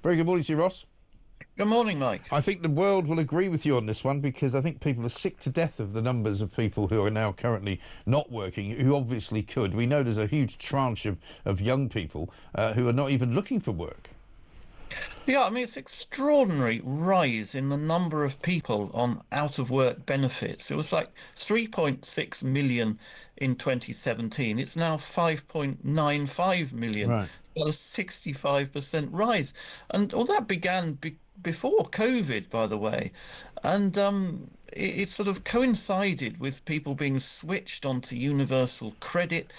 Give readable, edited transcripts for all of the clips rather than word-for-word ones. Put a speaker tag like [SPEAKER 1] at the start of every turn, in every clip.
[SPEAKER 1] Very good morning to you, Ross.
[SPEAKER 2] Good morning, Mike.
[SPEAKER 1] I think the world will agree with you on this one because I think people are sick to death of the numbers of people who are now currently not working, who obviously could. We know there's a huge tranche of young people who are not even looking for work.
[SPEAKER 2] Yeah, I mean, it's extraordinary rise in the number of people on out of work benefits. It was like 3.6 million in 2017. It's now 5.95 million.
[SPEAKER 1] Right.
[SPEAKER 2] Well, a 65% rise. And all that began before COVID, by the way. And it sort of coincided with people being switched onto universal credit,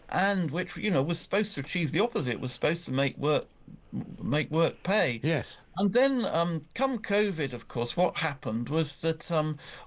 [SPEAKER 2] and which, was supposed to achieve the opposite, was supposed to make work pay.
[SPEAKER 1] Yes.
[SPEAKER 2] And then, come COVID, of course, what happened was that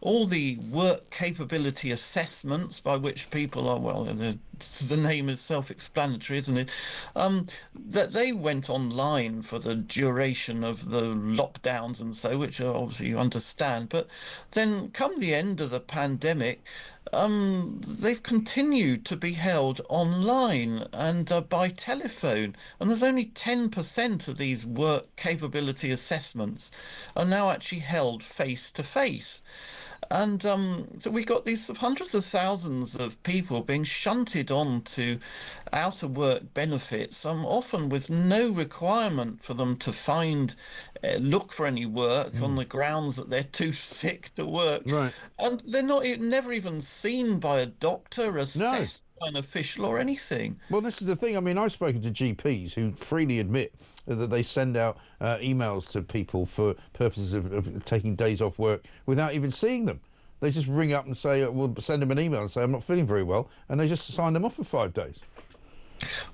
[SPEAKER 2] all the work capability assessments by which people are, well, the name is self-explanatory, isn't it? That they went online for the duration of the lockdowns and so, which obviously you understand. But then, come the end of the pandemic, they've continued to be held online and by telephone, and there's only 10% of these work capability assessments are now actually held face to face. And so we got these hundreds of thousands of people being shunted on to out of work benefits, often with no requirement for them to look for any work on the grounds that they're too sick to work.
[SPEAKER 1] Right.
[SPEAKER 2] And they're never even seen by a doctor,
[SPEAKER 1] No.
[SPEAKER 2] assessed by an official or anything.
[SPEAKER 1] Well, this is the thing. I mean, I've spoken to GPs who freely admit that they send out emails to people for purposes of taking days off work without even seeing them. They just ring up and say, we'll send them an email and say, I'm not feeling very well. And they just sign them off for 5 days.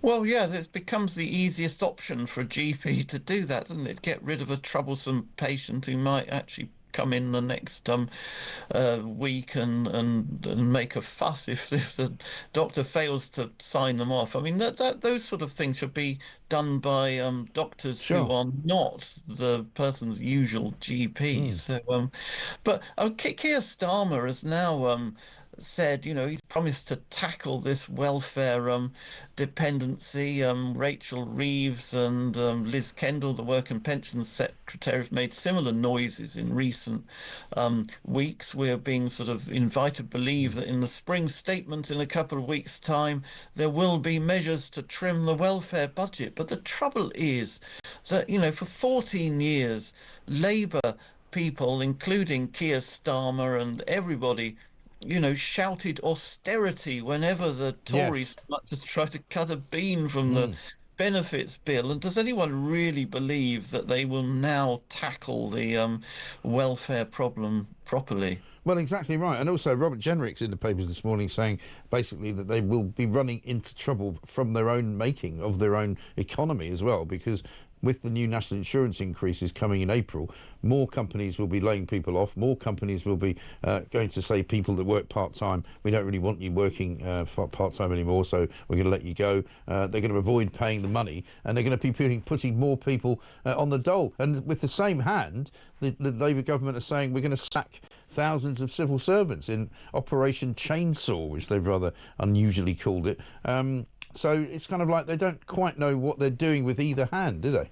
[SPEAKER 2] Well, yes, it becomes the easiest option for a GP to do that, doesn't it? Get rid of a troublesome patient who might actually come in the next week and make a fuss if the doctor fails to sign them off. I mean, those sort of things should be done by doctors
[SPEAKER 1] Sure.
[SPEAKER 2] who are not the person's usual GP. So, but Keir Starmer has now said, he's promised to tackle this welfare dependency. Rachel Reeves and Liz Kendall, the Work and Pensions Secretary, have made similar noises in recent weeks. We're being sort of invited to believe that in the spring statement in a couple of weeks' time, there will be measures to trim the welfare budget. But the trouble is that, for 14 years, Labour people, including Keir Starmer and everybody, shouted austerity whenever the Tories tried to cut a bean from the benefits bill. And does anyone really believe that they will now tackle the welfare problem properly?
[SPEAKER 1] Well, exactly right. And also Robert Jenrick's in the papers this morning saying basically that they will be running into trouble from their own making of their own economy as well, because with the new national insurance increases coming in April, more companies will be laying people off. More companies will be going to say, people that work part-time, we don't really want you working part-time anymore, so we're going to let you go. They're going to avoid paying the money, and they're going to be putting more people on the dole. And with the same hand, the Labour government are saying we're going to sack thousands of civil servants in Operation Chainsaw, which they've rather unusually called it. So it's kind of like they don't quite know what they're doing with either hand, do they?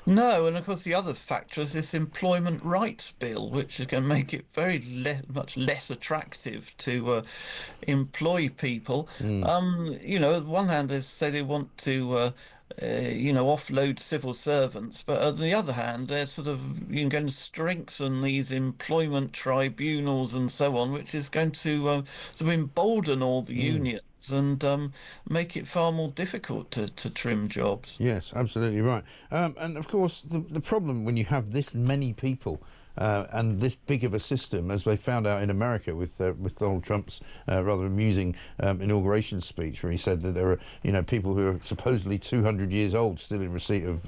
[SPEAKER 2] No, and of course the other factor is this employment rights bill, which is going to make it very much less attractive to employ people. On one hand, they say they want to offload civil servants, but on the other hand, they're sort of going to strengthen these employment tribunals and so on, which is going to sort of embolden all the unions and make it far more difficult to trim jobs.
[SPEAKER 1] Yes, absolutely right. And of course, the problem when you have this many people and this big of a system, as they found out in America with Donald Trump's rather amusing inauguration speech, where he said that there are people who are supposedly 200 years old still in receipt of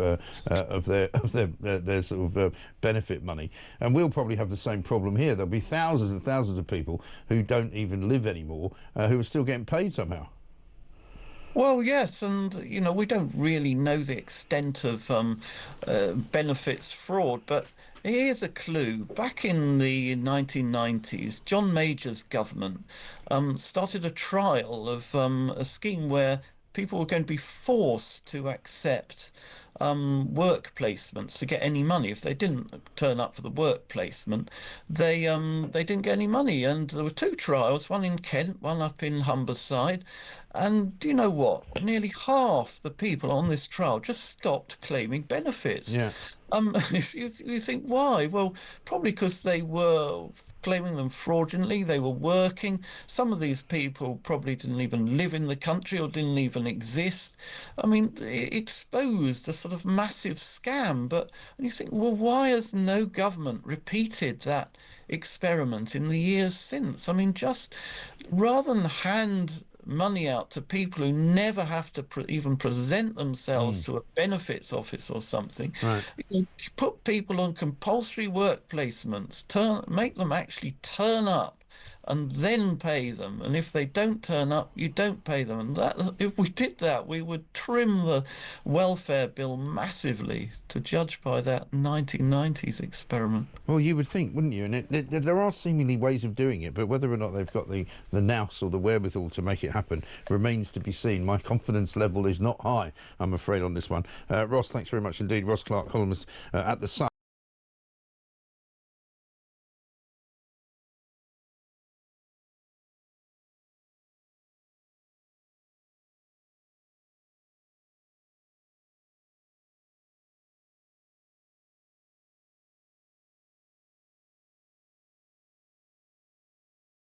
[SPEAKER 1] their sort of benefit money, and we'll probably have the same problem here. There'll be thousands and thousands of people who don't even live anymore who are still getting paid somehow.
[SPEAKER 2] Well, yes, and we don't really know the extent of benefits fraud, but here's a clue. Back in the 1990s, John Major's government started a trial of a scheme where people were going to be forced to accept work placements to get any money. If they didn't turn up for the work placement, they didn't get any money. And there were two trials, one in Kent, one up in Humberside. And do you know what? Nearly half the people on this trial just stopped claiming benefits.
[SPEAKER 1] Yeah.
[SPEAKER 2] You think why? Well, probably because they were claiming them fraudulently. They were working. Some of these people probably didn't even live in the country or didn't even exist. I mean, it exposed a sort of massive scam. But and you think, well, why has no government repeated that experiment in the years since? I mean, just rather than hand money out to people who never have to even present themselves to a benefits office or something.
[SPEAKER 1] Right.
[SPEAKER 2] You put people on compulsory work placements, make them actually turn up and then pay them. And if they don't turn up, you don't pay them. And that, if we did that, we would trim the welfare bill massively, to judge by that 1990s experiment.
[SPEAKER 1] Well, you would think, wouldn't you? And there are seemingly ways of doing it, but whether or not they've got the nous or the wherewithal to make it happen remains to be seen. My confidence level is not high, I'm afraid, on this one. Ross, thanks very much indeed. Ross Clark, columnist at The Sun.